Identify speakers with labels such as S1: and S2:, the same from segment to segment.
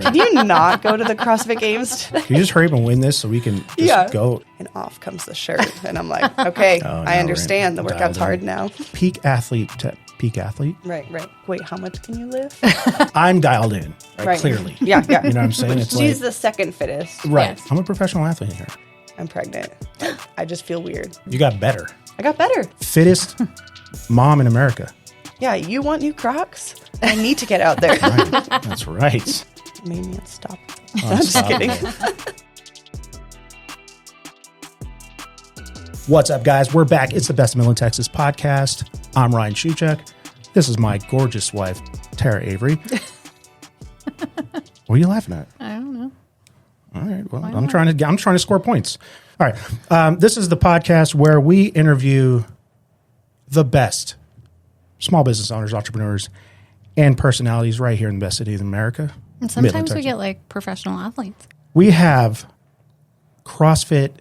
S1: Can you not go to the CrossFit Games today?
S2: Can you just hurry up and win this so we can just go?
S1: And off comes the shirt. And I'm like, okay, I understand. The workout's hard now.
S2: Peak athlete to peak athlete.
S1: Right. Wait, how much can you lift?
S2: I'm dialed in, right? Clearly.
S1: Yeah.
S2: You know what I'm saying? It's
S1: She's the second fittest.
S2: Right.
S3: Yes.
S2: I'm a professional athlete here.
S1: I'm pregnant. I just feel weird.
S2: You got better.
S1: I got better.
S2: Fittest mom in America.
S1: Yeah, you want new Crocs? I need to get out there.
S2: Right. That's right.
S1: Made me stop. I'm just kidding.
S2: What's up, guys? We're back. It's the Best of Midland Texas Podcast. I'm Ryan Shewchuk. This is my gorgeous wife, Terra Avery. What are you laughing at?
S3: I don't know.
S2: All right. Well, I'm trying to score points. All right. This is the podcast where we interview the best small business owners, entrepreneurs, and personalities right here in the best city in America.
S3: And sometimes we get like professional athletes.
S2: We have CrossFit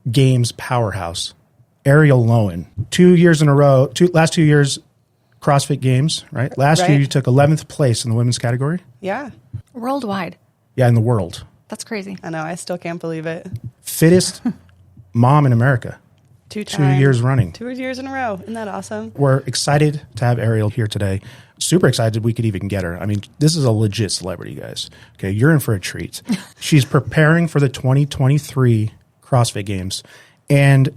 S2: Games powerhouse, Arielle Loewen. 2 years in a row, last 2 years, CrossFit Games, right? Last year you took 11th place in the women's category.
S1: Yeah.
S3: Worldwide.
S2: Yeah, in the world.
S3: That's crazy.
S1: I know. I still can't believe it.
S2: Fittest mom in America.
S1: 2
S2: years running.
S1: 2 years in a row. Isn't that awesome?
S2: We're excited to have Arielle here today. Super excited we could even get her. I mean, this is a legit celebrity, guys. Okay, you're in for a treat. She's preparing for the 2023 CrossFit Games. And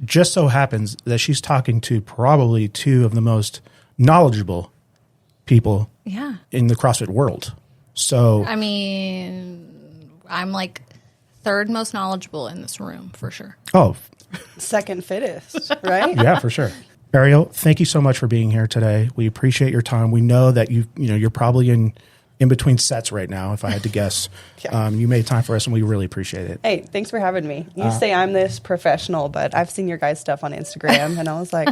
S2: just so happens that she's talking to probably two of the most knowledgeable people in the CrossFit world. So,
S3: I mean, I'm like third most knowledgeable in this room for sure.
S2: Oh,
S1: second fittest, right?
S2: Yeah, for sure. Arielle, thank you so much for being here today. We appreciate your time. We know that you're probably in between sets right now, if I had to guess. You made time for us, and we really appreciate it.
S1: Hey, thanks for having me. You say I'm this professional, but I've seen your guys' stuff on Instagram, and I was like,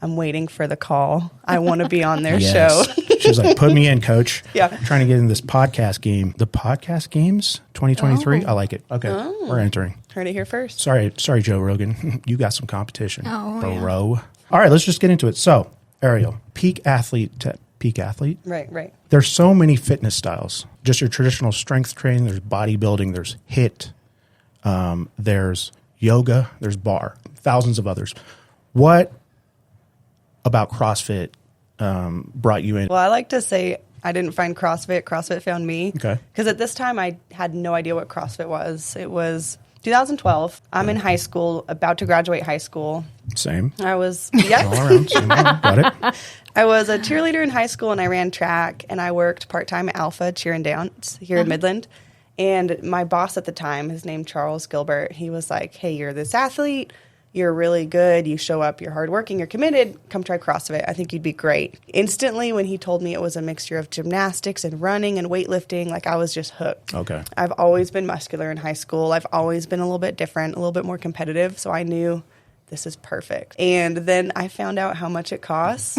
S1: I'm waiting for the call. I want to be on their show.
S2: She was like, put me in, coach.
S1: Yeah.
S2: I'm trying to get in this podcast game. The Podcast Games 2023? I like it. Okay, we're entering.
S1: Heard it here first.
S2: Sorry, Joe Rogan. You got some competition, bro.
S3: Yeah.
S2: All right, let's just get into it. So, Arielle, peak athlete to peak athlete.
S1: Right.
S2: There's so many fitness styles. Just your traditional strength training. There's bodybuilding. There's HIIT. There's yoga. There's bar. Thousands of others. What about CrossFit brought you in?
S1: Well, I like to say I didn't find CrossFit. CrossFit found me.
S2: Okay.
S1: Because at this time, I had no idea what CrossFit was. It was 2012. I'm in high school, about to graduate high school.
S2: Same.
S1: I was,
S2: All around. Same. Got it.
S1: I was a cheerleader in high school, and I ran track, and I worked part-time at Alpha Cheer and Dance here in Midland. And my boss at the time, his name Charles Gilbert, he was like, hey, you're this athlete. You're really good. You show up. You're hardworking. You're committed. Come try CrossFit. I think you'd be great. Instantly, when he told me it was a mixture of gymnastics and running and weightlifting, like I was just hooked.
S2: Okay.
S1: I've always been muscular in high school. I've always been a little bit different, a little bit more competitive. So I knew this is perfect. And then I found out how much it costs.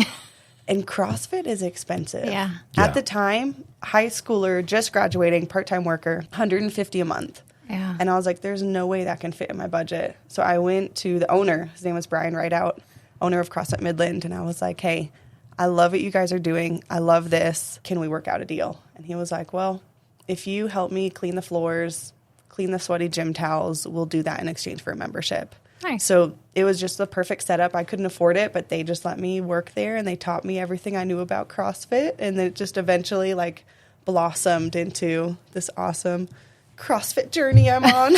S1: And CrossFit is expensive.
S3: Yeah.
S1: At the time, high schooler, just graduating, part-time worker, $150 a month.
S3: Yeah.
S1: And I was like, there's no way that can fit in my budget. So I went to the owner. His name was Brian Rideout, owner of CrossFit Midland. And I was like, hey, I love what you guys are doing. I love this. Can we work out a deal? And he was like, well, if you help me clean the floors, clean the sweaty gym towels, we'll do that in exchange for a membership.
S3: Nice.
S1: So it was just the perfect setup. I couldn't afford it, but they just let me work there, and they taught me everything I knew about CrossFit. And then it just eventually like blossomed into this awesome CrossFit journey I'm on.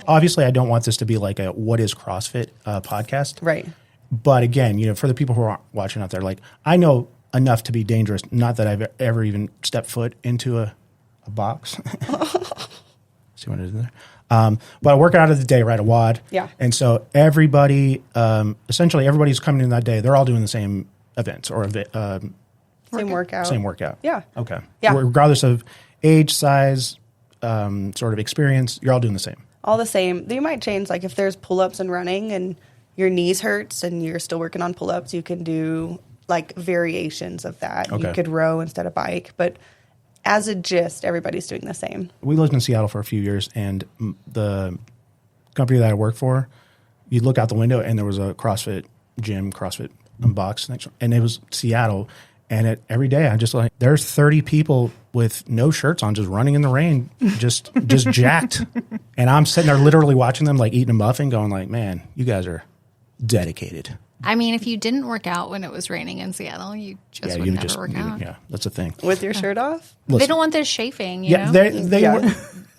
S2: Obviously, I don't want this to be like a what is CrossFit podcast.
S1: Right.
S2: But again, for the people who are watching out there, like I know enough to be dangerous. Not that I've ever even stepped foot into a box. See what it is there? But I work out of the day, right? A WOD.
S1: Yeah.
S2: And so everybody, essentially everybody's coming in that day. They're all doing the same events or
S1: Same workout.
S2: Same workout.
S1: Yeah.
S2: Okay.
S1: Yeah.
S2: Regardless of age, size, sort of experience, you're all doing the same.
S1: All the same. You might change, like if there's pull-ups and running and your knees hurts and you're still working on pull-ups, you can do like variations of that.
S2: Okay.
S1: You could row instead of bike. But as a gist, everybody's doing the same.
S2: We lived in Seattle for a few years, and the company that I worked for, you'd look out the window and there was a CrossFit gym, CrossFit box, and it was Seattle. And every day I'm just like, there's 30 people with no shirts on, just running in the rain, just jacked. And I'm sitting there literally watching them like eating a muffin going like, man, you guys are dedicated.
S3: I mean, if you didn't work out when it was raining in Seattle, you just would never work out.
S2: Yeah, that's a thing.
S1: With your shirt off?
S2: Listen,
S3: they don't want this chafing, you know?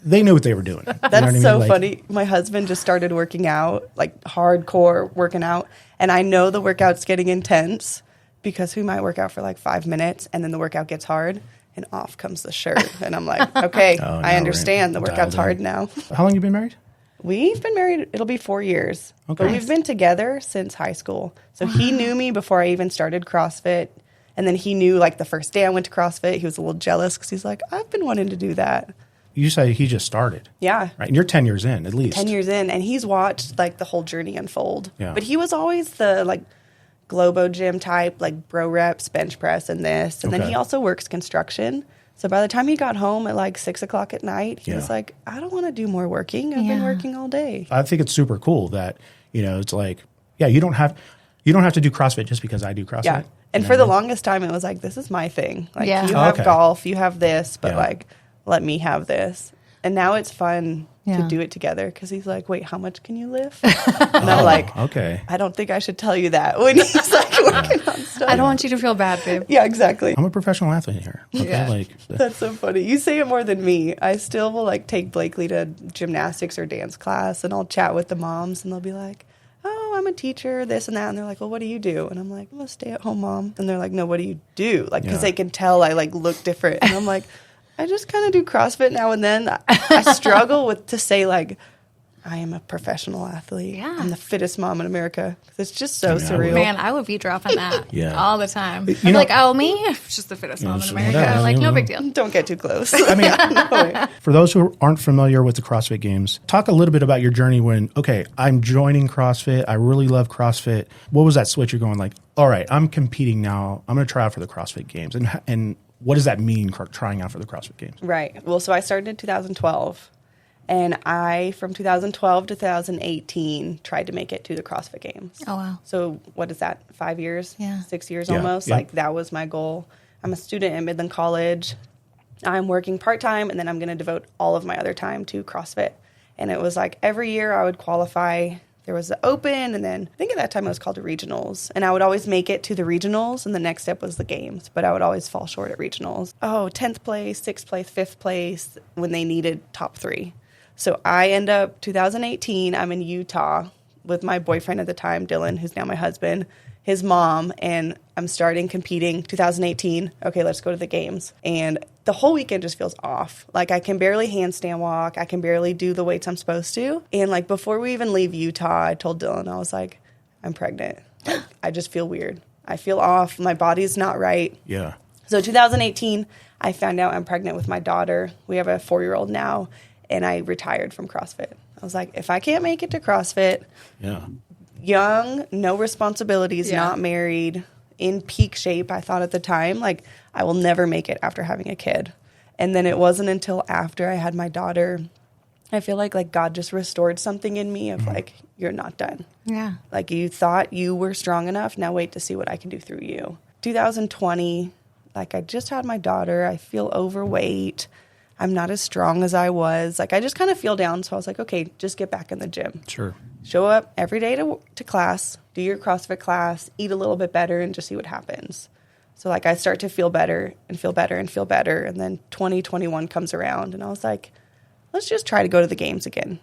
S2: They knew what they were doing.
S1: That's so funny. My husband just started working out, like hardcore working out. And I know the workout's getting intense because we might work out for like 5 minutes and then the workout gets hard and off comes the shirt. And I'm like, okay, I understand. The workout's hard now.
S2: How long have you been married?
S1: We've been married, it'll be 4 years.
S2: Okay.
S1: But we've been together since high school. So he knew me before I even started CrossFit. And then he knew like the first day I went to CrossFit, he was a little jealous because he's like, I've been wanting to do that.
S2: You say he just started.
S1: Yeah.
S2: Right. And you're 10 years in, at least.
S1: 10 years in. And he's watched like the whole journey unfold.
S2: Yeah.
S1: But he was always the like Globo gym type, like bro reps, bench press, and this. And then he also works construction. So by the time he got home at like 6 o'clock at night, he was like, I don't want to do more working. I've been working all day.
S2: I think it's super cool that, it's like, you don't have to do CrossFit just because I do CrossFit.
S1: Yeah. And for the longest time, it was like, this is my thing. Like, you have golf, you have this, but like, let me have this. And now it's fun to do it together because he's like, wait, how much can you lift? And I'm like,
S2: okay.
S1: I don't think I should tell you that when he's like working on stuff.
S3: I don't want you to feel bad, babe.
S1: Yeah, exactly.
S2: I'm a professional athlete here. Okay?
S1: Yeah. That's so funny. You say it more than me. I still will like take Blakely to gymnastics or dance class and I'll chat with the moms and they'll be like, oh, I'm a teacher, this and that. And they're like, well, what do you do? And I'm like, I'm a stay-at-home mom. And they're like, no, what do you do? Like, because they can tell I like look different. And I'm like, I just kind of do CrossFit now and then. I struggle to say like, I am a professional athlete.
S3: Yeah.
S1: I'm the fittest mom in America. It's just so surreal.
S3: Man, I would be dropping that all the time.
S2: I'm
S3: like, oh, me? Just the fittest mom in America.
S2: Whatever,
S3: like, no big deal.
S1: Don't get too close.
S2: I mean, for those who aren't familiar with the CrossFit Games, talk a little bit about your journey when, okay, I'm joining CrossFit. I really love CrossFit. What was that switch you're going like, all right, I'm competing now. I'm going to try out for the CrossFit Games. And what does that mean, trying out for the CrossFit Games?
S1: Right. Well, so I started in 2012. And I, from 2012 to 2018, tried to make it to the CrossFit Games.
S3: Oh, wow.
S1: So what is that, 5 years?
S3: Yeah.
S1: 6 years almost?
S2: Yeah.
S1: Like, that was my goal. I'm a student at Midland College. I'm working part-time, and then I'm going to devote all of my other time to CrossFit. And it was like every year I would qualify. There was the Open, and then I think at that time it was called the Regionals. And I would always make it to the Regionals, and the next step was the Games. But I would always fall short at Regionals. Oh, 10th place, 6th place, 5th place when they needed top 3. So I end up 2018, I'm in Utah with my boyfriend at the time, Dylan, who's now my husband, his mom, and I'm starting competing 2018. Okay, let's go to the Games. And the whole weekend just feels off. Like, I can barely handstand walk. I can barely do the weights I'm supposed to. And like, before we even leave Utah, I told Dylan, I was like, I'm pregnant. Like, I just feel weird. I feel off. My body's not right.
S2: Yeah.
S1: So 2018, I found out I'm pregnant with my daughter. We have a 4-year-old now. And I retired from CrossFit. I was like, if I can't make it to CrossFit, young, no responsibilities, not married, in peak shape, I thought at the time, like, I will never make it after having a kid. And then it wasn't until after I had my daughter, I feel like God just restored something in me of like, you're not done.
S3: Yeah.
S1: Like, you thought you were strong enough. Now wait to see what I can do through you. 2020, like, I just had my daughter. I feel overweight. I'm not as strong as I was. Like, I just kind of feel down. So I was like, okay, just get back in the gym.
S2: Sure.
S1: Show up every day to class, do your CrossFit class, eat a little bit better, and just see what happens. So, like, I start to feel better and feel better and feel better. And then 2021 comes around, and I was like, let's just try to go to the Games again.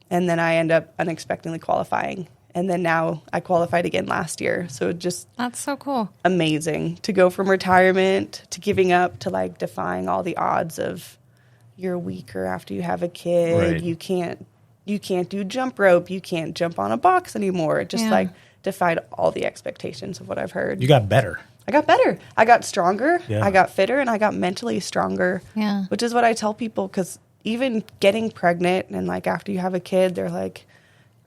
S1: And then I end up unexpectedly qualifying. And then now I qualified again last year. So
S3: that's so cool.
S1: Amazing to go from retirement to giving up to like defying all the odds of you're weaker after you have a kid. Right. You can't do jump rope. You can't jump on a box anymore. It just like defied all the expectations of what I've heard.
S2: You got better.
S1: I got better. I got stronger. Yeah. I got fitter, and I got mentally stronger.
S3: Yeah.
S1: Which is what I tell people, because even getting pregnant and like after you have a kid, they're like,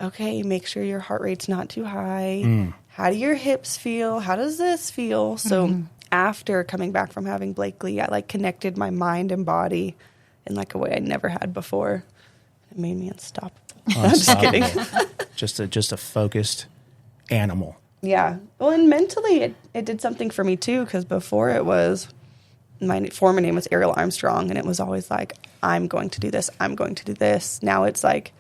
S1: okay, make sure your heart rate's not too high. How do your hips feel? How does this feel? So after coming back from having Blakely, I like connected my mind and body in like a way I never had before. It made me unstoppable. I'm just kidding.
S2: just a focused animal.
S1: Yeah. Well, and mentally it did something for me too, because before it was, my former name was Arielle Armstrong, and it was always like, I'm going to do this, I'm going to do this. Now it's like,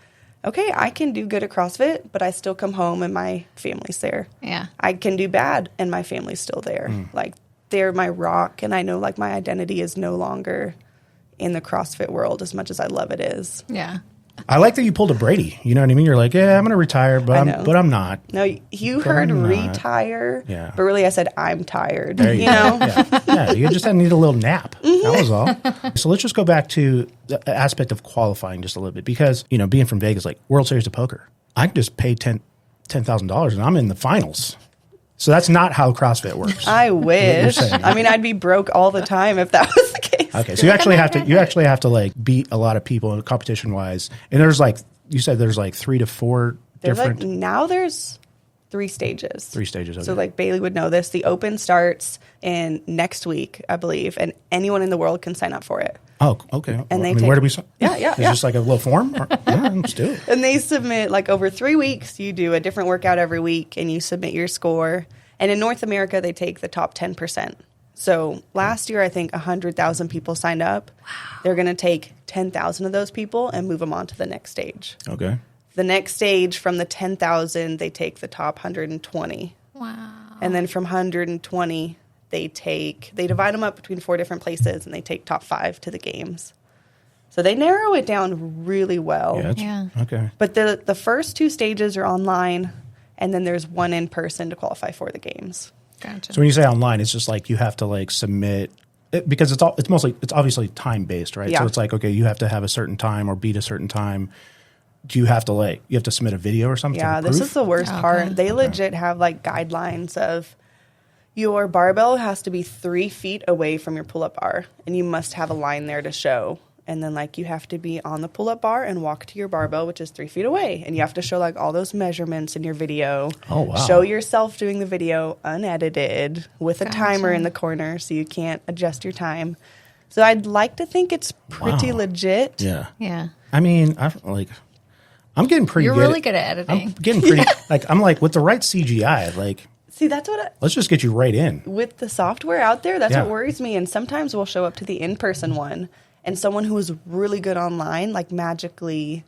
S1: okay, I can do good at CrossFit, but I still come home and my family's there.
S3: Yeah.
S1: I can do bad and my family's still there. Like, they're my rock, and I know like my identity is no longer in the CrossFit world as much as I love it is.
S3: Yeah.
S2: I like that you pulled a Brady. You know what I mean? You're like, yeah, I'm going to retire, but I'm not.
S1: No, you heard retire,
S2: Yeah.
S1: but really I said I'm tired.
S2: There
S1: You know?
S2: Yeah, you just need a little nap. That was all. So let's just go back to the aspect of qualifying just a little bit, because, you know, being from Vegas, like World Series of Poker, I can just pay $10,000 and I'm in the finals. So that's not how CrossFit works.
S1: I wish. I mean, I'd be broke all the time if that was the case.
S2: Okay, so you actually have to like beat a lot of people competition wise. And there's like, you said there's like 3 to 4 different.
S1: Like, now there's 3 stages.
S2: 3 stages. Okay.
S1: So like Bailey would know this. The Open starts in next week, I believe, and anyone in the world can sign up for it.
S2: Oh, okay.
S1: And
S2: where do we sign?
S1: Yeah.
S2: Is it just like a little form? Yeah, let's do it.
S1: And they submit, like, over 3 weeks, you do a different workout every week, and you submit your score. And in North America, they take the top 10%. So last year, I think 100,000 people signed up. Wow. They're going to take 10,000 of those people and move them on to the next stage.
S2: Okay.
S1: The next stage, from the 10,000, they take the top 120.
S3: Wow.
S1: And then from 120, they divide them up between 4 different places, and they take top 5 to the games. So they narrow it down really well.
S3: Yeah.
S2: Okay.
S1: But the first 2 stages are online, and then there's one in person to qualify for the games.
S3: Gotcha.
S2: So when you say online, it's just like you have to like submit it, because it's obviously time based, right?
S1: Yeah.
S2: So it's like, okay, you have to have a certain time or beat a certain time. Do you have to submit a video or something?
S1: Yeah, this is the worst part. They legit have like guidelines of your barbell has to be 3 feet away from your pull-up bar, and you must have a line there to show. And then like you have to be on the pull-up bar and walk to your barbell, which is 3 feet away, and you have to show like all those measurements in your video.
S2: Oh wow!
S1: Show yourself doing the video unedited with a timer in the corner, so you can't adjust your time. So I'd like to think it's pretty legit.
S2: Yeah.
S3: Yeah.
S2: I mean, I'm getting pretty.
S3: You're
S2: good
S3: really good at editing.
S2: I'm getting pretty. I'm like with the right CGI, like.
S1: See, that's what
S2: Let's just get you right in.
S1: With the software out there, that's what worries me. And sometimes we'll show up to the in-person one, and someone who is really good online, like magically,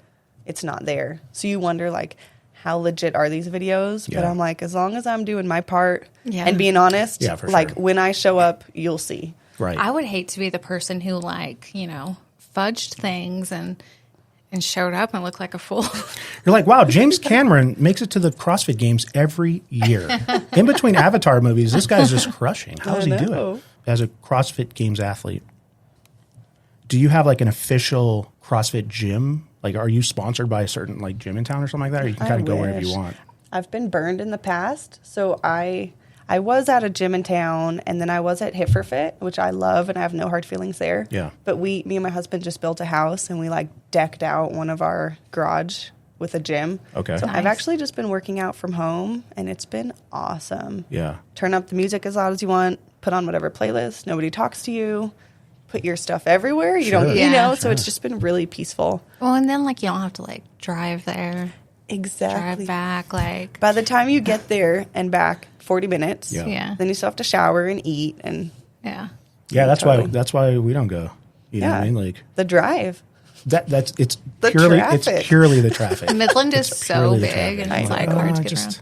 S1: it's not there. So you wonder, like, how legit are these videos?
S2: Yeah.
S1: But I'm like, as long as I'm doing my part
S3: Yeah.
S1: and being honest,
S2: for
S1: like
S2: sure.
S1: when I show up, you'll see.
S2: Right.
S3: I would hate to be the person who, fudged things and showed up and looked like a fool.
S2: You're like, wow, James Cameron makes it to the CrossFit Games every year. In between Avatar movies, this guy's just crushing. How does he do it? As a CrossFit Games athlete, do you have like an official CrossFit gym? Like, are you sponsored by a certain like gym in town or something like that? Or you can kind of go wherever you want?
S1: I've been burned in the past. So I was at a gym in town, and then I was at Hit for Fit, which I love, and I have no hard feelings there.
S2: Yeah.
S1: But me and my husband just built a house, and we like decked out one of our garage with a gym.
S2: Okay.
S1: So
S3: Nice.
S1: I've actually just been working out from home, and it's been awesome.
S2: Yeah.
S1: Turn up the music as loud as you want, put on whatever playlist, nobody talks to you, put your stuff everywhere. You don't,
S3: Yeah.
S1: so it's just been really peaceful.
S3: Well, and then, you don't have to, drive there,
S1: Exactly.
S3: drive back,
S1: By the time you get there and back, 40 minutes.
S2: Yeah.
S3: Yeah.
S1: Then you still have to shower and eat, and
S3: Yeah.
S2: Yeah,
S1: Totally.
S2: that's why we don't go. You know what I mean? Like
S1: the drive.
S2: it's
S1: The
S2: purely
S1: traffic.
S2: it's purely the traffic.
S3: Midland is so
S2: purely the
S3: big, and
S2: traffic.
S3: it's, hard to get around.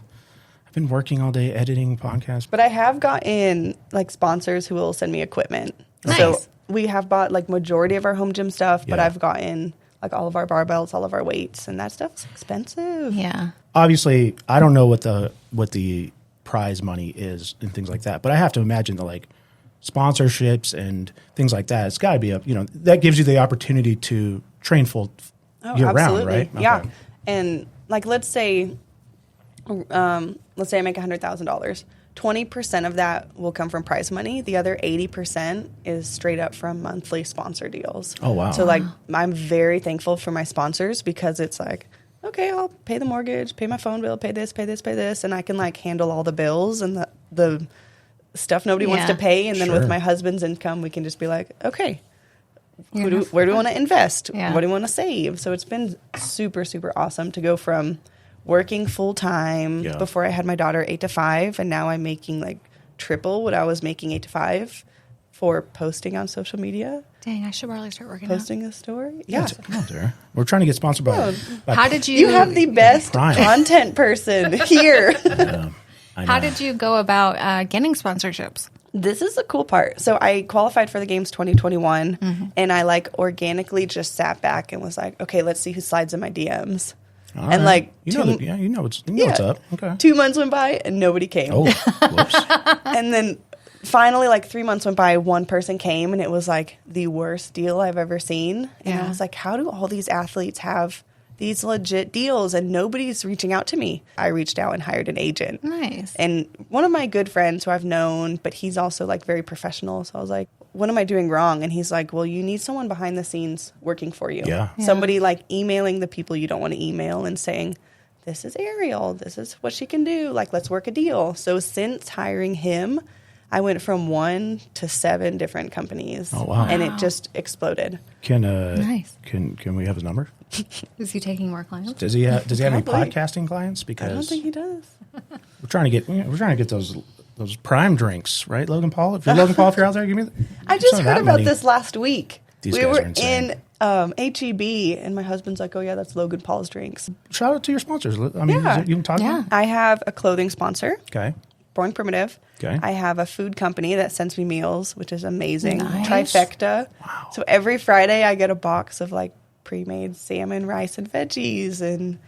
S2: I've been working all day editing podcasts.
S1: But I have gotten sponsors who will send me equipment.
S3: Nice.
S1: So we have bought majority of our home gym stuff, but
S2: Yeah.
S1: I've gotten all of our barbells, all of our weights, and that stuff's expensive.
S3: Yeah.
S2: Obviously, I don't know what the prize money is and things like that, but I have to imagine the sponsorships and things like that. It's got to be that gives you the opportunity to train full year round, right?
S1: Yeah.
S2: Okay.
S1: And let's say I make $100,000. 20% of that will come from prize money. The other 80% is straight up from monthly sponsor deals.
S2: Oh, wow.
S1: So I'm very thankful for my sponsors, because it's okay, I'll pay the mortgage, pay my phone bill, pay this, and I can handle all the bills and the stuff nobody wants to pay. And then
S2: Sure.
S1: with my husband's income, we can just be okay,
S3: Yeah.
S1: where do we want to invest?
S3: Yeah.
S1: What do we want to save? So it's been super, super awesome to go from working full time before I had my daughter 8 to 5. And now I'm making like triple what I was making 8 to 5 for posting on social media.
S3: Dang, I should probably start working
S1: posting a story. Yeah.
S2: Come on, Terra. We're trying to get sponsored by
S3: How did you...
S1: You have the best content person here.
S3: How did you go about getting sponsorships?
S1: This is the cool part. So I qualified for the Games 2021, and I like organically just sat back and was like, okay, let's see who slides in my DMs.
S2: All
S1: and
S2: right.
S1: like,
S2: you know what's up. Okay.
S1: 2 months went by and nobody came.
S2: Oh, whoops.
S1: And then finally, like 3 months went by, one person came, and it was like the worst deal I've ever seen. And I was like, how do all these athletes have these legit deals and nobody's reaching out to me? I reached out and hired an agent.
S3: Nice.
S1: And one of my good friends who I've known, but he's also like very professional. So I was like, what am I doing wrong? And he's like, well, you need someone behind the scenes working for you.
S2: Yeah.
S1: Somebody like emailing the people you don't want to email and saying, this is Arielle, this is what she can do. Like, let's work a deal. So since hiring him, I went from 1 to 7 different companies.
S2: Oh, wow.
S1: And it just exploded.
S3: Nice.
S2: Can we have his number?
S3: Is he taking more clients?
S2: Does he have any
S1: Probably.
S2: podcasting clients? Because
S1: I don't think he does.
S2: we're trying to get those prime drinks, right, Logan Paul? If you're Logan Paul, if you're out there, give me.
S1: I just
S2: some of
S1: heard
S2: that
S1: about
S2: money.
S1: this last week.
S2: These
S1: we
S2: guys
S1: were
S2: are insane.
S1: in HEB, and my husband's like, oh, yeah, that's Logan Paul's drinks.
S2: Shout out to your sponsors. I mean,
S1: Yeah.
S2: you can talk.
S3: Yeah.
S1: I have a clothing sponsor,
S2: Okay.
S1: Born Primitive.
S2: Okay.
S1: I have a food company that sends me meals, which is amazing.
S3: Nice.
S1: Trifecta.
S2: Wow.
S1: So every Friday I get a box of like pre-made salmon, rice, and veggies, and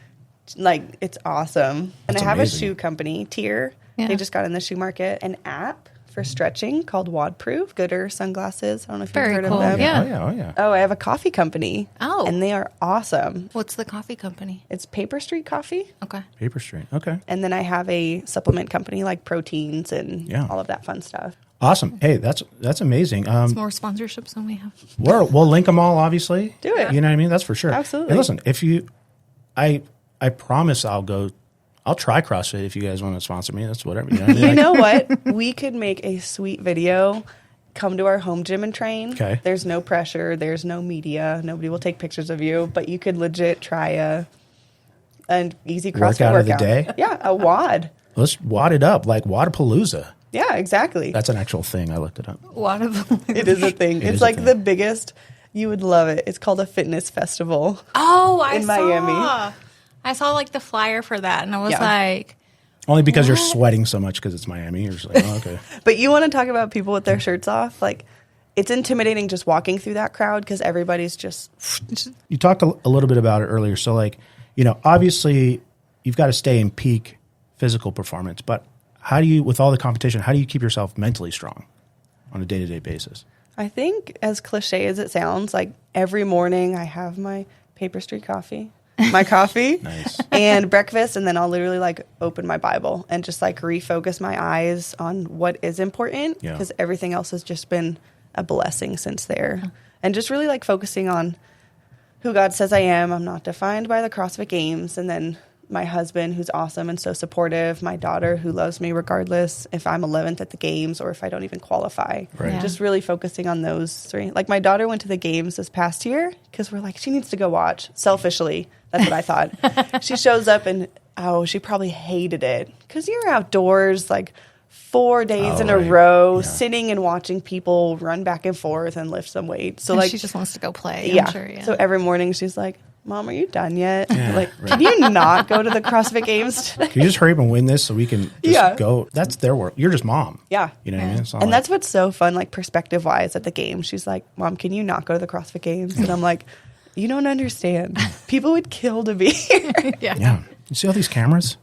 S1: like it's awesome. And
S2: That's
S1: I have
S2: amazing.
S1: a shoe company, Terra.
S3: Yeah.
S1: They just got in the shoe market. An app for stretching called WODproof. Gooder sunglasses. I don't know if
S3: Very
S1: you've heard
S3: cool.
S1: of them.
S3: Yeah.
S2: Oh yeah.
S1: Oh, I have a coffee company.
S3: Oh.
S1: And they are awesome.
S3: What's the coffee company?
S1: It's Paper Street Coffee.
S3: Okay.
S2: Paper Street. Okay.
S1: And then I have a supplement company like proteins and
S2: Yeah.
S1: all of that fun stuff.
S2: Awesome. Hey, that's amazing.
S3: More sponsorships than we have.
S2: We'll link them all, obviously.
S1: Do it.
S2: You know what I mean? That's for sure.
S1: Absolutely.
S2: And listen, if you, I promise I'll try CrossFit if you guys want to sponsor me. That's whatever. You know what I mean?
S1: You
S2: Like,
S1: know what? We could make a sweet video. Come to our home gym and train.
S2: Okay.
S1: There's no pressure. There's no media. Nobody will take pictures of you. But you could legit try an easy CrossFit
S2: Workout of the
S1: workout.
S2: day?
S1: Yeah, a WOD.
S2: let's wad it up like Wadapalooza.
S1: Yeah, exactly.
S2: That's an actual thing. I looked it up.
S3: What of
S1: It is a thing.
S2: It
S1: It's
S2: is a
S1: like
S2: thing.
S1: the biggest. You would love it. It's called a fitness festival.
S3: Oh, I
S1: In
S3: saw.
S1: Miami.
S3: I saw like the flyer for that, and I was
S1: Yeah.
S3: like,
S2: Only because you're
S3: What?
S2: sweating so much because it's Miami. You're just like, oh, okay.
S1: But you want to talk about people with their shirts off? Like, it's intimidating just walking through that crowd because everybody's just.
S2: You talked a little bit about it earlier. So, like, obviously you've got to stay in peak physical performance, but how do you, with all the competition, how do you keep yourself mentally strong on a day-to-day basis?
S1: I think, as cliche as it sounds, like every morning I have my Paper Street coffee, my coffee,
S2: Nice.
S1: and breakfast, and then I'll literally like open my Bible and just like refocus my eyes on what is important
S2: Yeah.
S1: because everything else has just been a blessing since there. And just really like focusing on who God says I am. I'm not defined by the CrossFit Games. And then my husband, who's awesome and so supportive. My daughter, who loves me regardless if I'm 11th at the games or if I don't even qualify.
S2: Right.
S3: Yeah.
S1: Just really focusing on those three. Like my daughter went to the games this past year because we're like, she needs to go watch. Selfishly, that's what I thought. She shows up and, she probably hated it because you're outdoors like 4 days in a
S2: right.
S1: row,
S2: Yeah.
S1: sitting and watching people run back and forth and lift some weights. So
S3: and
S1: like,
S3: she just wants to go play.
S1: yeah.
S3: I'm sure, yeah.
S1: So every morning she's like, Mom, are you done yet?
S2: Yeah,
S1: Like,
S2: right.
S1: can you not go to the CrossFit Games today?
S2: Can you just hurry up and win this so we can just
S1: Yeah.
S2: go? That's their work. You're just mom.
S1: Yeah.
S2: You know what I mean? It's not
S1: And
S2: like-
S1: that's what's so fun, like perspective wise at the game. She's like, Mom, can you not go to the CrossFit Games? And I'm like, you don't understand. People would kill to be here.
S2: yeah. You see all these cameras?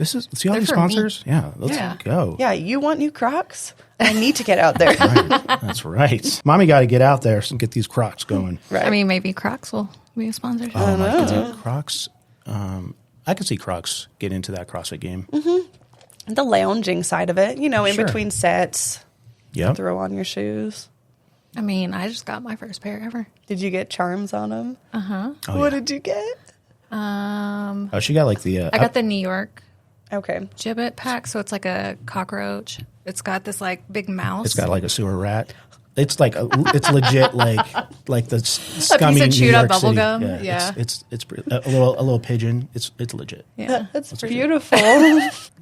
S2: See all
S3: They're
S2: these
S3: for me.
S2: sponsors? Yeah, let's
S3: Yeah.
S2: go.
S1: Yeah, you want new Crocs? I need to get out there.
S2: Right. That's right. Mommy got to get out there and get these Crocs going.
S1: Right.
S3: I mean, maybe Crocs will be a sponsor.
S2: Oh my God. Crocs. I could see Crocs get into that CrossFit game.
S1: The lounging side of it, in
S2: Sure.
S1: between sets,
S2: Yep.
S1: throw on your shoes.
S3: I mean, I just got my first pair ever.
S1: Did you get charms on them?
S3: Uh-huh.
S2: Oh,
S1: What
S2: yeah.
S1: did you get?
S2: Oh, she got like the.
S3: I got the New York
S1: Okay.
S3: gibbet pack, so it's like a cockroach. It's got this like big mouse.
S2: It's got like a sewer rat. It's like it's legit like the scummy
S3: a piece of
S2: New
S3: chewed up
S2: York City.
S3: bubblegum. Yeah.
S2: It's a little pigeon. It's legit.
S3: Yeah.
S1: That's beautiful.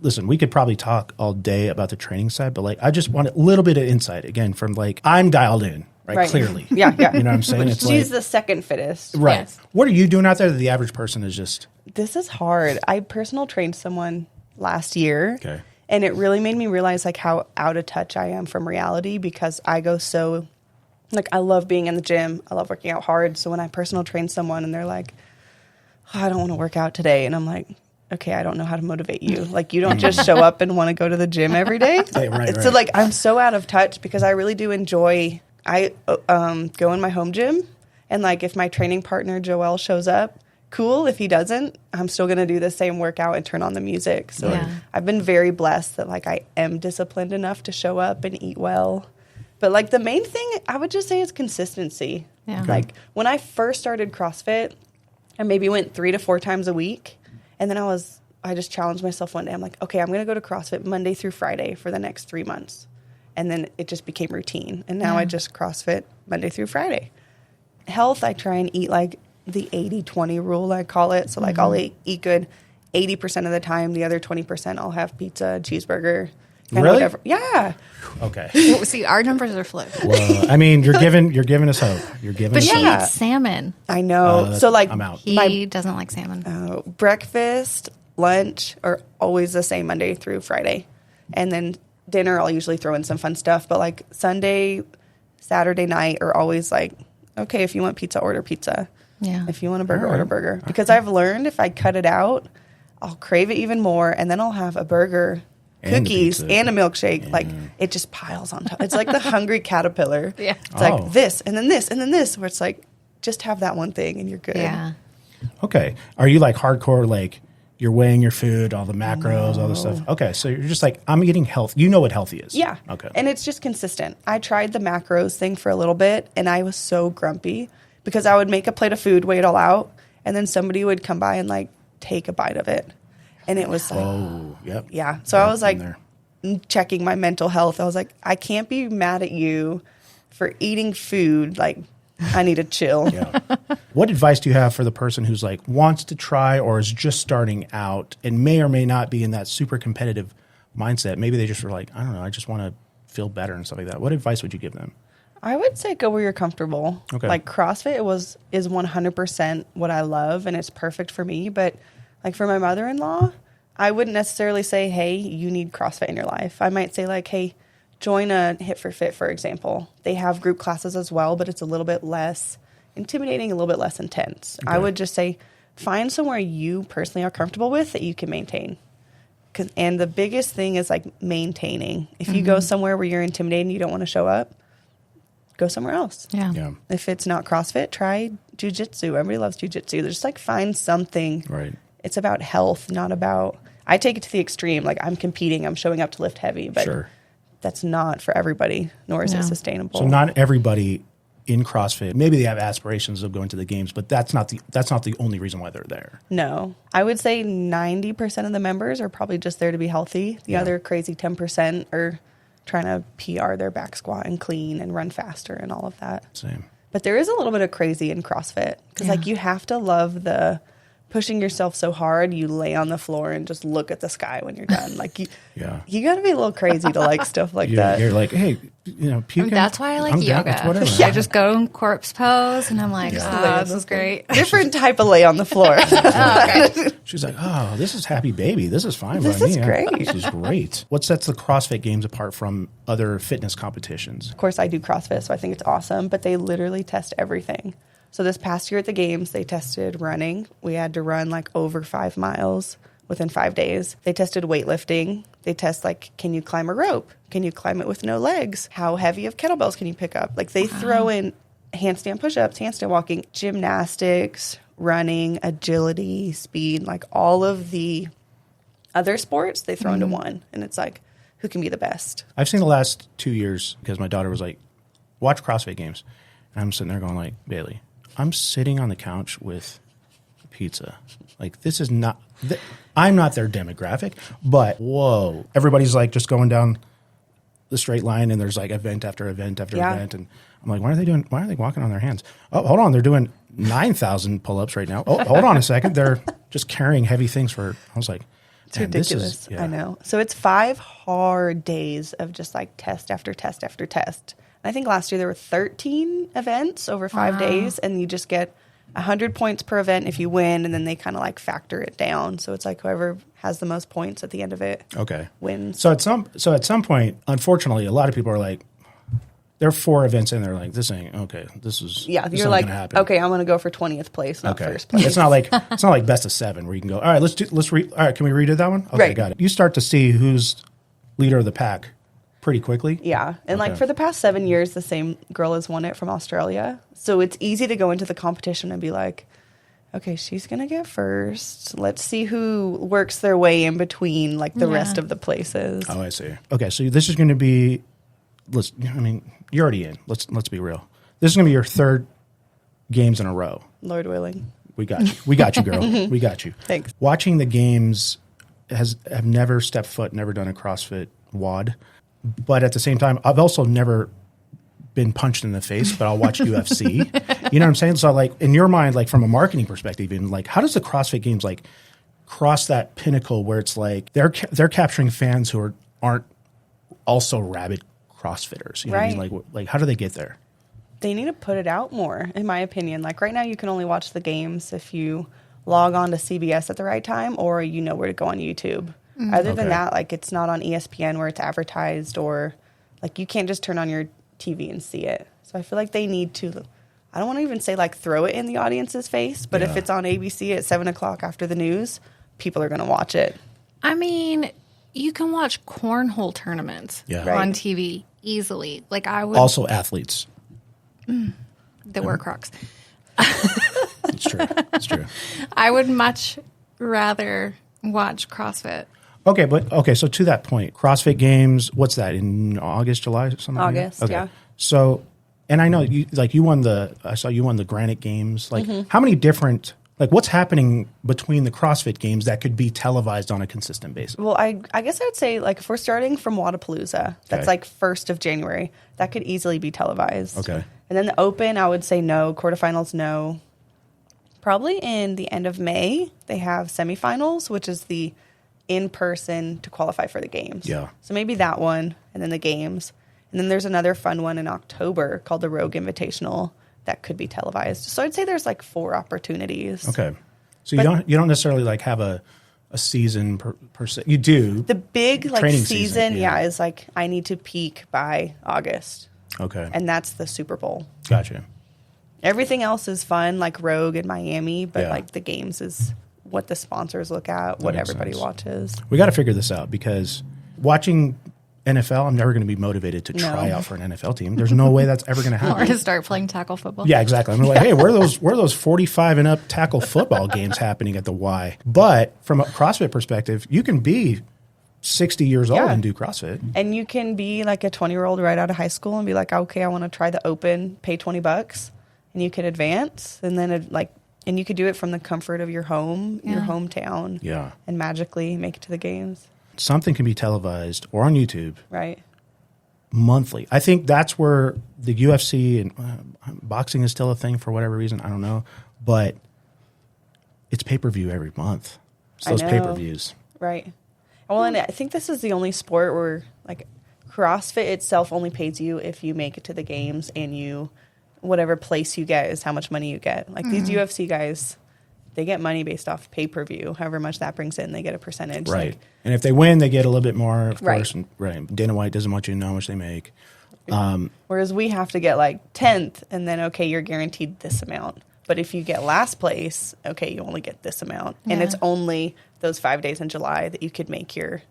S2: Listen, we could probably talk all day about the training side, but like I just want a little bit of insight again from like I'm dialed in, right? Clearly.
S1: Yeah.
S2: You know what I'm saying? It's
S1: She's
S2: like,
S1: the second fittest.
S2: right.
S3: Yes.
S2: What are you doing out there that the average person is just
S1: This is hard. I personal trained someone last year.
S2: okay?
S1: And it really made me realize like how out of touch I am from reality because I go so like I love being in the gym. I love working out hard. So when I personal train someone and they're like, oh, I don't want to work out today. And I'm like, okay, I don't know how to motivate you. Like you don't just show up and want to go to the gym every day.
S2: Right.
S1: So like I'm so out of touch because I really do enjoy, I go in my home gym and like if my training partner Joel shows up, cool. If he doesn't, I'm still going to do the same workout and turn on the music. So I've been very blessed that like I am disciplined enough to show up and eat well. But like the main thing I would just say is consistency.
S3: Yeah. Okay.
S1: Like when I first started CrossFit, I maybe went 3 to 4 times a week. And then I just challenged myself one day. I'm like, okay, I'm going to go to CrossFit Monday through Friday for the next 3 months. And then it just became routine. And now I just CrossFit Monday through Friday. Health, I try and eat like the 80-20 rule, I call it. So like I'll eat good 80% of the time. The other 20% I'll have pizza, cheeseburger,
S2: Really?
S1: whatever. Yeah.
S2: Okay.
S3: Well, see, our numbers are flipped.
S2: Well, I mean, you're giving us hope. You're giving
S3: But
S2: us
S3: she
S2: hope.
S3: eats salmon.
S1: I know. So like
S2: I'm out.
S3: He doesn't like salmon.
S1: breakfast, lunch are always the same Monday through Friday. And then dinner, I'll usually throw in some fun stuff. But like Sunday, Saturday night are always like, okay, if you want pizza, order pizza.
S3: Yeah.
S1: If you want a burger, order a burger. Because I've learned if I cut it out, I'll crave it even more. And then I'll have a burger,
S2: And
S1: cookies,
S2: pizza.
S1: and a milkshake. Like it just piles on top. It's like the hungry caterpillar.
S3: Yeah.
S1: It's like this, and then this, and then this, where it's like, just have that one thing and you're good.
S3: Yeah.
S2: Okay. Are you like hardcore, like you're weighing your food, all the macros, all this stuff? Okay. So you're just like, I'm eating healthy. You know what healthy is.
S1: Yeah.
S2: Okay.
S1: And it's just consistent. I tried the macros thing for a little bit and I was so grumpy because I would make a plate of food, weigh it all out, and then somebody would come by and like take a bite of it. And it was like,
S2: Oh, yep.
S1: yeah. So
S2: Yep,
S1: I was like
S2: been
S1: checking my mental health. I was like, I can't be mad at you for eating food. Like, I need to chill.
S2: Yeah. What advice do you have for the person who's like wants to try or is just starting out and may or may not be in that super competitive mindset? Maybe they just were like, I don't know, I just want to feel better and stuff like that. What advice would you give them?
S1: I would say go where you're comfortable.
S2: Okay.
S1: Like CrossFit is 100% what I love and it's perfect for me. But like for my mother-in-law, I wouldn't necessarily say, hey, you need CrossFit in your life. I might say like, hey, join a Hit for Fit, for example. They have group classes as well, but it's a little bit less intimidating, a little bit less intense.
S2: Okay.
S1: I would just say find somewhere you personally are comfortable with that you can maintain. And the biggest thing is like maintaining. If you go somewhere where you're intimidated and you don't want to show up, go somewhere else.
S3: Yeah.
S2: Yeah.
S1: If it's not CrossFit, try jiu-jitsu. Everybody loves jiu-jitsu. Just like find something.
S2: Right.
S1: It's about health, not about, I take it to the extreme. Like I'm competing, I'm showing up to lift heavy, but
S2: Sure.
S1: that's not for everybody, nor is
S3: No.
S1: it sustainable.
S2: So not everybody in CrossFit, maybe they have aspirations of going to the games, but that's not the only reason why they're there.
S1: No. I would say 90% of the members are probably just there to be healthy. The other crazy 10% are trying to PR their back squat and clean and run faster and all of that.
S2: Same.
S1: But there is a little bit of crazy in CrossFit because like you have to love the pushing yourself so hard you lay on the floor and just look at the sky when you're done. Like you got to be a little crazy to like stuff like that.
S2: You're like, hey, you know, puking.
S3: That's why I like
S2: I'm down,
S3: yoga.
S2: it's whatever.
S3: I just go in corpse pose and I'm like, this is great.
S1: Different type of lay on the floor.
S2: She's like, oh, this is happy baby. This is fine
S1: This
S2: by
S1: is
S2: me.
S1: great.
S2: This is great. What sets the CrossFit Games apart from other fitness competitions?
S1: Of course, I do CrossFit, so I think it's awesome, but they literally test everything. So this past year at the games, they tested running. We had to run like over 5 miles within 5 days. They tested weightlifting. They test like, can you climb a rope? Can you climb it with no legs? How heavy of kettlebells can you pick up? Like they throw in handstand push-ups, handstand walking, gymnastics, running, agility, speed, like all of the other sports they throw into one. And it's like, who can be the best?
S2: I've seen the last 2 years because my daughter was like, watch CrossFit Games. And I'm sitting there going like, Bailey, I'm sitting on the couch with pizza. Like this is not, I'm not their demographic, but whoa, everybody's like just going down the straight line, and there's like event after event after event, and I'm like, why are they walking on their hands? Oh, hold on, they're doing 9,000 pull-ups right now. Oh, hold on a second, they're just carrying heavy things for. I was like,
S1: it's ridiculous. I know. So it's 5 hard days of just like test after test after test. And I think last year there were 13 events over 5 days, and you just get 100 points per event if you win, and then they kind of like factor it down. So it's like whoever has the most points at the end of it wins.
S2: So at some point, unfortunately, a lot of people are like, there are 4 events in there, like, this ain't okay. This
S1: you're like, okay, I'm going to go for 20th place, not first place.
S2: It's not like best of 7 where you can go, all right, all right, can we redo that one? Okay, got it. You start to see who's leader of the pack pretty quickly.
S1: Yeah. And like for the past 7 years, the same girl has won it from Australia. So it's easy to go into the competition and be like, okay, she's going to get first. Let's see who works their way in between like the rest of the places.
S2: Oh, I see. Okay, so this is going to be, you're already in. Let's be real. This is going to be your 3rd games in a row.
S1: Lord willing.
S2: We got you. We got you, girl. We got you.
S1: Thanks.
S2: Watching the games have never stepped foot, never done a CrossFit WOD. But at the same time, I've also never been punched in the face, but I'll watch UFC. You know what I'm saying? So like in your mind, like from a marketing perspective, even like how does the CrossFit Games like cross that pinnacle where it's like they're capturing fans who aren't also rabid CrossFitters? You know what I mean? Like how do they get there?
S1: They need to put it out more, in my opinion. Like right now, you can only watch the games if you log on to CBS at the right time, or you know where to go on YouTube. Other than that, like it's not on ESPN where it's advertised, or like you can't just turn on your TV and see it. So I feel like they need to, I don't want to even say like throw it in the audience's face, but if it's on ABC at 7 o'clock after the news, people are going to watch it.
S3: I mean, you can watch cornhole tournaments on TV easily. Like I would
S2: also athletes
S3: that wear Crocs.
S2: It's true. It's true.
S3: I would much rather watch CrossFit.
S2: Okay, so to that point, CrossFit Games, what's that, in August, July, something
S1: August,
S2: like that?
S1: yeah.
S2: So, and I know I saw you won the Granite Games. Like, how many different, like, what's happening between the CrossFit Games that could be televised on a consistent basis?
S1: Well, I guess I would say, like, if we're starting from Wadapalooza, that's like 1st of January, that could easily be televised.
S2: Okay.
S1: And then the Open, I would say no. Quarterfinals, no. Probably in the end of May, they have semifinals, which is the in-person to qualify for the games.
S2: Yeah.
S1: So maybe that one, and then the games. And then there's another fun one in October called the Rogue Invitational that could be televised. So I'd say there's like 4 opportunities.
S2: Okay. So you don't necessarily like have a season per se. You do.
S1: The big like
S2: training
S1: season, is like I need to peak by August.
S2: Okay.
S1: And that's the Super Bowl.
S2: Gotcha.
S1: Everything else is fun, like Rogue in Miami, but like the games is what the sponsors look at, what everybody watches.
S2: We got to figure this out because watching NFL, I'm never going to be motivated to try out for an NFL team. There's no way that's ever going to happen.
S3: Or to start playing tackle football.
S2: Yeah, exactly. I'm like, hey, where are those 45 and up tackle football games happening at the Y? But from a CrossFit perspective, you can be 60 years old and do CrossFit.
S1: And you can be like a 20-year-old right out of high school and be like, okay, I want to try the Open, pay $20, and you could advance. And then and you could do it from the comfort of your home, your hometown.
S2: Yeah.
S1: And magically make it to the games.
S2: Something can be televised or on YouTube.
S1: Right.
S2: Monthly. I think that's where the UFC and boxing is still a thing for whatever reason. I don't know. But it's pay-per-view every month. It's those pay-per-views.
S1: Right. Well, and I think this is the only sport where, like, CrossFit itself only pays you if you make it to the games and you, whatever place you get is how much money you get. Like, these UFC guys, they get money based off pay-per-view. However much that brings in, they get a percentage.
S2: Right.
S1: Like,
S2: and if they win, they get a little bit more, of course. And, Dana White doesn't want you to know how much they make.
S1: Whereas we have to get, like, 10th, and then, okay, you're guaranteed this amount. But if you get last place, okay, you only get this amount. Yeah. And it's only those 5 days in July that you could make your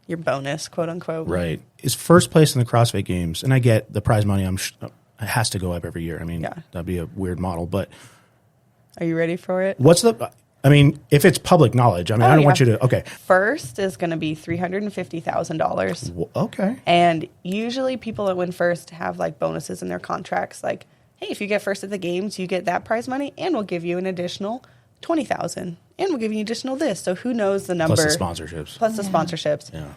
S1: bonus, quote unquote.
S2: Right. Is first place in the CrossFit Games, and I get the prize money, it has to go up every year. I mean, that'd be a weird model, but.
S1: Are you ready for it?
S2: If it's public knowledge, I don't want you to, okay.
S1: First is going to be $350,000.
S2: Okay.
S1: And usually people that win first have like bonuses in their contracts, like, hey, if you get first at the games, you get that prize money, and we'll give you an additional $20,000, and we'll give you additional this. So who knows the number?
S2: Plus the sponsorships.
S1: Yeah.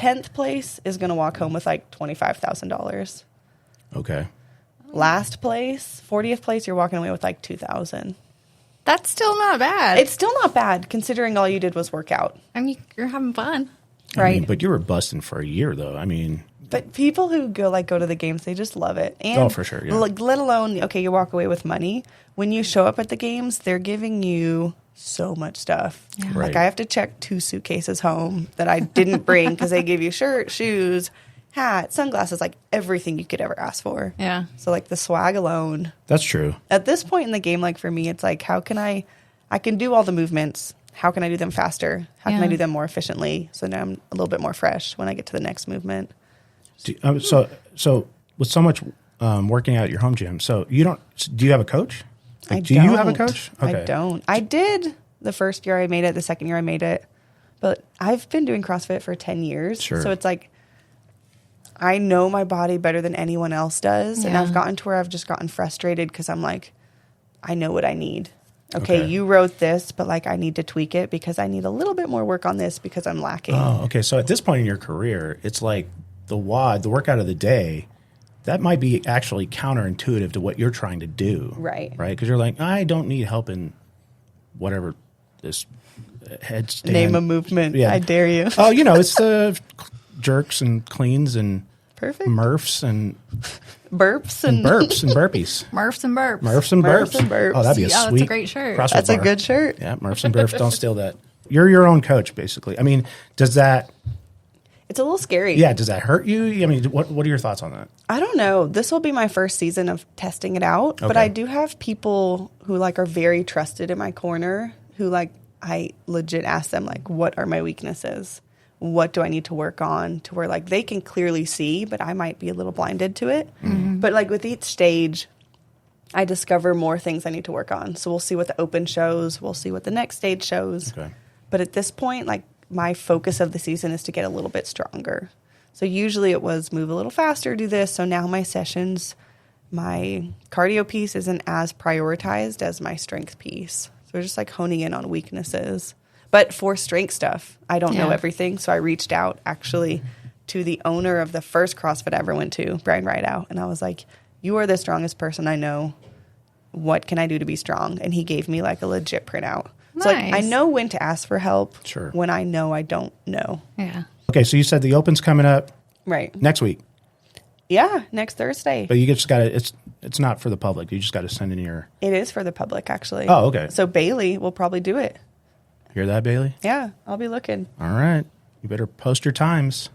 S1: 10th place is going to walk home with like $25,000.
S2: Okay.
S1: Last place, 40th place, you're walking away with like $2,000.
S3: That's still not bad.
S1: It's still not bad considering all you did was work out.
S3: I mean, you're having fun.
S1: Right.
S2: I mean, but you were busting for a year, though. I mean,
S1: but people who go to the games, they just love it. And
S2: for sure. Yeah.
S1: like, let alone, okay, you walk away with money. When you show up at the games, they're giving you so much stuff.
S3: Yeah.
S2: Right.
S1: Like I have to check 2 suitcases home that I didn't bring because they gave you shirt, shoes, hat, sunglasses, like everything you could ever ask for.
S3: Yeah.
S1: So like the swag alone.
S2: That's true.
S1: At this point in the game, like for me, it's like, how can I can do all the movements. How can I do them faster? How can I do them more efficiently? So now I'm a little bit more fresh when I get to the next movement.
S2: So with so much working out at your home gym, do you have a coach? Like, do you have a coach?
S1: Okay. I don't. I did the first year I made it, the second year I made it, but I've been doing CrossFit for 10 years.
S2: Sure.
S1: So it's like, I know my body better than anyone else does. And I've gotten to where I've just gotten frustrated because I'm like, I know what I need. Okay, you wrote this, but like I need to tweak it because I need a little bit more work on this because I'm lacking.
S2: Oh, okay. So at this point in your career, it's like the workout of the day, that might be actually counterintuitive to what you're trying to do.
S1: Right.
S2: Right? Because you're like, I don't need help in whatever this headstand.
S1: Name a movement.
S2: Yeah.
S1: I dare you.
S2: Oh, it's the jerks and cleans and
S1: Perfect.
S2: Murphs and
S1: burps and
S2: burps and burpees.
S3: Murphs and burps.
S2: Murphs and burps.
S1: Murphs and burps.
S2: Oh, that'd be a
S3: Yeah,
S2: sweet.
S3: that's a great shirt.
S2: CrossFit
S1: That's a
S2: bar.
S1: good shirt.
S2: Yeah, Murphs and burps. Don't steal that. You're your own coach, basically. I mean, does that?
S1: It's a little scary.
S2: Yeah, does that hurt you? I mean, what are your thoughts on that?
S1: I don't know. This will be my first season of testing it out, but
S2: Okay.
S1: I do have people who like are very trusted in my corner who like I legit ask them like, what are my weaknesses? What do I need to work on to where like they can clearly see, but I might be a little blinded to it. Mm-hmm. But like with each stage, I discover more things I need to work on. So we'll see what the open shows. We'll see what the next stage shows.
S2: Okay.
S1: But at this point, like my focus of the season is to get a little bit stronger. So usually it was move a little faster, do this. So now my sessions, my cardio piece isn't as prioritized as my strength piece. So we're just like honing in on weaknesses. But for strength stuff, I don't know everything. So I reached out actually to the owner of the first CrossFit I ever went to, Brian Rideout. And I was like, you are the strongest person I know. What can I do to be strong? And he gave me like a legit printout.
S3: Nice.
S1: So like, I know when to ask for help
S2: Sure.
S1: when I know I don't know.
S3: Yeah.
S2: Okay, so you said the Open's coming up
S1: Right.
S2: next week,
S1: Yeah, next Thursday.
S2: but you just got to. It's not for the public. You just got to send in your.
S1: It is for the public, actually.
S2: Oh, okay.
S1: So Bailey will probably do it.
S2: Hear that, Bailey?
S1: Yeah, I'll be looking.
S2: All right. You better post your times.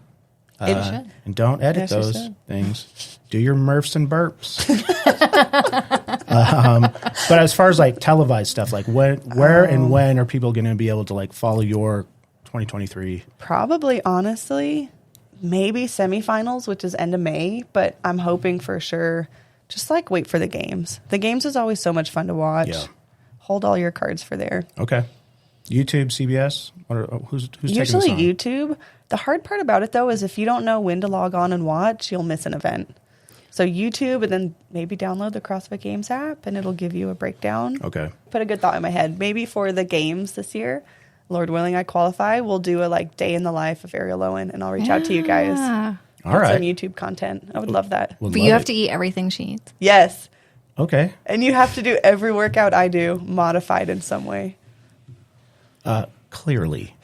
S1: It should.
S2: And don't edit
S1: Yes, you
S2: those
S1: should.
S2: things. Do your Murphs and burps. But as far as like televised stuff, like where and when are people going to be able to like follow your 2023?
S1: Probably, honestly, maybe semifinals, which is end of May, but I'm hoping for sure. Just like wait for the games. The games is always so much fun to watch.
S2: Yeah.
S1: Hold all your cards for there.
S2: Okay. YouTube, CBS. Who's taking this
S1: Usually
S2: on?
S1: YouTube. The hard part about it though is if you don't know when to log on and watch, you'll miss an event. So YouTube, and then maybe download the CrossFit Games app, and it'll give you a breakdown.
S2: Okay.
S1: Put a good thought in my head. Maybe for the games this year, Lord willing, I qualify. We'll do a like day in the life of Arielle Loewen, and I'll reach out to you guys.
S2: All
S1: Put
S2: right.
S1: some YouTube content. I would love that.
S2: Would
S3: But
S2: love
S3: you have
S2: it.
S3: to eat everything she eats.
S1: Yes,
S2: Okay.
S1: and you have to do every workout I do modified in some way.
S2: Clearly.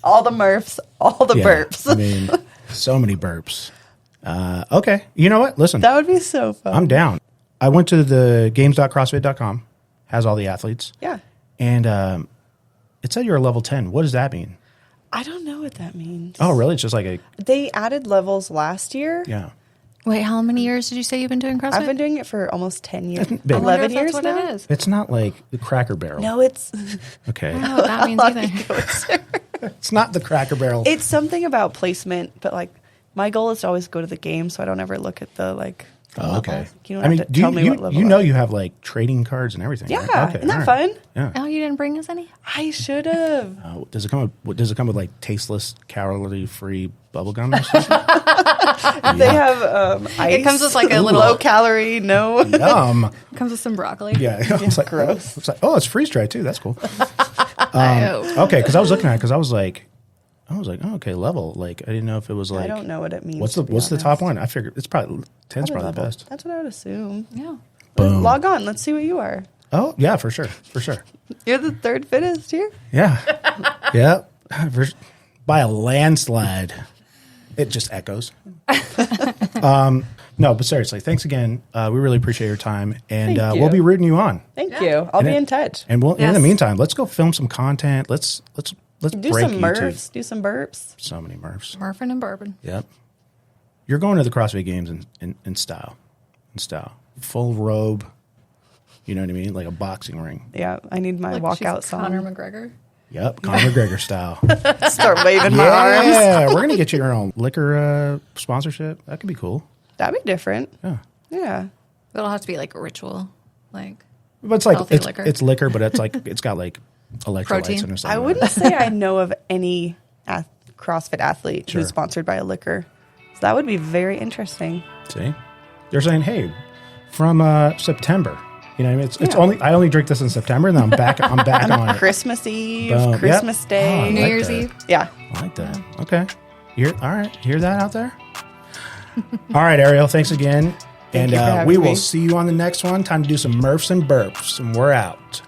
S1: All the Murphs, all the
S2: Yeah.
S1: burps.
S2: I mean, so many burps. Okay. You know what? Listen,
S1: That would be so fun.
S2: I'm down. I went to the games.crossfit.com. Has all the athletes.
S1: Yeah.
S2: And it said you're a level 10. What does that mean?
S1: I don't know what that means.
S2: Oh, really? It's just like a,
S1: They added levels last year.
S2: yeah.
S3: Wait, how many years did you say you've been doing CrossFit?
S1: I've been doing it for almost 10 years.
S2: That's big. I
S3: wonder
S1: 11
S3: if that's
S1: years
S3: what
S1: now?
S3: it is.
S2: It's not like the Cracker Barrel.
S1: No, it's
S2: Okay.
S3: I don't know what that means either.
S2: It's not the Cracker Barrel.
S1: it's something about placement, but like my goal is to always go to the game, so I don't ever look at the like.
S2: Oh, okay.
S1: levels. You don't
S2: I mean,
S1: have to
S2: do
S1: tell me
S2: you,
S1: what level.
S2: you know you have like trading cards and everything.
S1: Yeah,
S2: right? Okay,
S1: isn't that
S2: all
S1: fun?
S2: Yeah.
S3: Oh, you didn't bring us any?
S1: I should have.
S2: Does it come with like tasteless, calorie-free bubble gum or something?
S1: They have ice.
S3: It comes with like a little.
S1: low calorie. No.
S2: Yum.
S3: Comes with some broccoli.
S2: Yeah. It's like
S1: gross.
S2: It's like, oh, it's freeze dried too. That's cool.
S3: Oh.
S2: Okay, because I was looking at it because I was like, I was like, oh, okay, level. Like, I didn't know if it was like.
S1: I don't know what it means.
S2: What's the top one? I figured it's probably 10's probably the best.
S1: That's what I would assume.
S3: Yeah.
S2: Boom.
S1: Log on. Let's see what you are.
S2: Oh yeah, for sure.
S1: You're the third fittest here.
S2: Yeah, yeah, by a landslide. It just echoes. No, but seriously, thanks again. We really appreciate your time, and
S1: Thank you.
S2: we'll be rooting you on.
S1: Thank you. I'll be in touch.
S2: And we'll, in
S3: Yes.
S2: the meantime, let's go film some content. Let's
S1: Do
S2: break
S1: some
S2: YouTube.
S1: Murphs. Do some burps.
S2: So many Murphs.
S3: Murphin and bourbon.
S2: Yep. You're going to the CrossFit Games in style. In style. Full robe. You know what I mean? Like a boxing ring.
S1: Yeah, I need my
S3: Like
S1: walkout
S3: she's
S1: song.
S3: Conor McGregor.
S2: Yep. Conor McGregor style.
S1: Start waving my arms.
S2: Yeah. We're going to get you your own liquor sponsorship. That could be cool.
S1: That'd be different.
S2: Yeah.
S1: Yeah.
S3: It'll have to be like a ritual. Like,
S2: But it's like,
S3: Healthy
S2: it's
S3: liquor.
S2: liquor, but it's like, it's got like electrolytes
S3: Protein.
S2: in or something.
S1: I wouldn't say I know of any CrossFit athlete
S2: Sure.
S1: who's sponsored by a liquor. So that would be very interesting.
S2: See? They're saying, hey, from September. You know what I mean? It's
S1: Yeah.
S2: only I only drink this in September, and then I'm back on it.
S1: Christmas Eve,
S2: Boom.
S1: Christmas
S2: Yep.
S1: Day.
S2: Oh, I
S3: New
S2: like
S3: Year's
S2: that.
S3: Eve.
S1: Yeah.
S2: I like that. Okay. All right. Hear that out there? All right, Arielle, thanks again.
S1: Thank you for
S2: And
S1: having
S2: we will
S1: me.
S2: see you on the next one. Time to do some Murphs and burps, and we're out.